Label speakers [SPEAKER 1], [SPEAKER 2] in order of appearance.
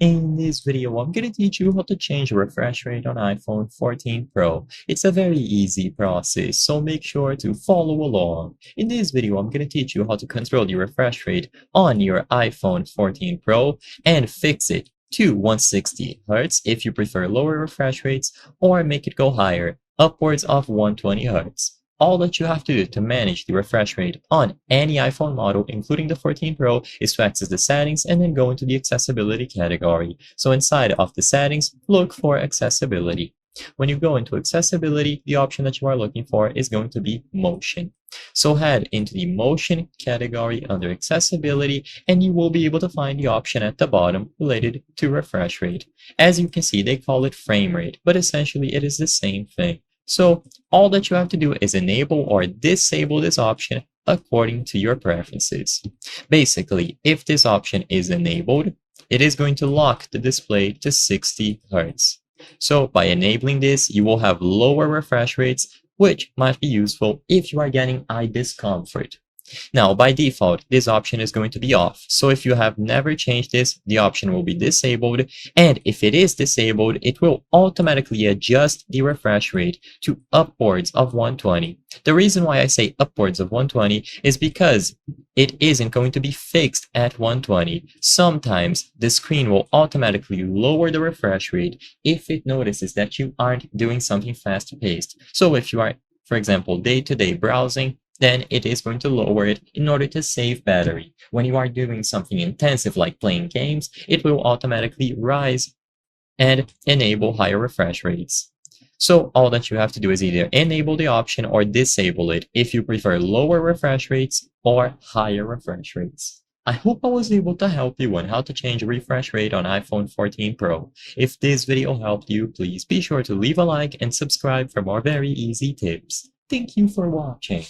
[SPEAKER 1] In this video, I'm going to teach you how to change the refresh rate on iPhone 14 Pro. It's a very easy process, so make sure to follow along. In this video, I'm going to teach you how to control the refresh rate on your iPhone 14 Pro and fix it to 160 Hz if you prefer lower refresh rates, or make it go higher, upwards of 120 Hz. All that you have to do to manage the refresh rate on any iPhone model, including the 14 Pro, is to access the settings and then go into the accessibility category. So inside of the settings, look for accessibility. When you go into accessibility, the option that you are looking for is going to be motion. So head into the motion category under accessibility, and you will be able to find the option at the bottom related to refresh rate. As you can see, they call it frame rate, but essentially it is the same thing. So all that you have to do is enable or disable this option according to your preferences. Basically, if this option is enabled, it is going to lock the display to 60 Hz. So by enabling this, you will have lower refresh rates, which might be useful if you are getting eye discomfort. Now, by default, this option is going to be off. So if you have never changed this, the option will be disabled. And if it is disabled, it will automatically adjust the refresh rate to upwards of 120. The reason why I say upwards of 120 is because it isn't going to be fixed at 120. Sometimes the screen will automatically lower the refresh rate if it notices that you aren't doing something fast-paced. So if you are, for example, day-to-day browsing, then it is going to lower it in order to save battery. When you are doing something intensive like playing games, it will automatically rise and enable higher refresh rates. So all that you have to do is either enable the option or disable it if you prefer lower refresh rates or higher refresh rates. I hope I was able to help you on how to change the refresh rate on iPhone 14 Pro. If this video helped you, please be sure to leave a like and subscribe for more very easy tips. Thank you for watching.